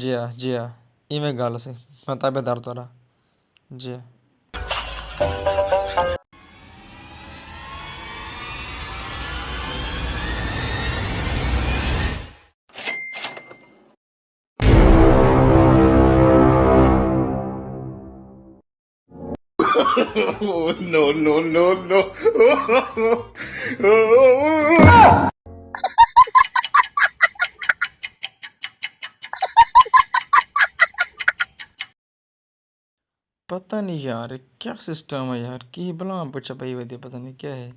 जी हाँ इवें गल सी मैं ताबेदार तोरा जी हाँ। Oh, no, no, no, no. पता नहीं यार क्या सिस्टम है यार की भला पुछा पई वधी पता नहीं क्या है।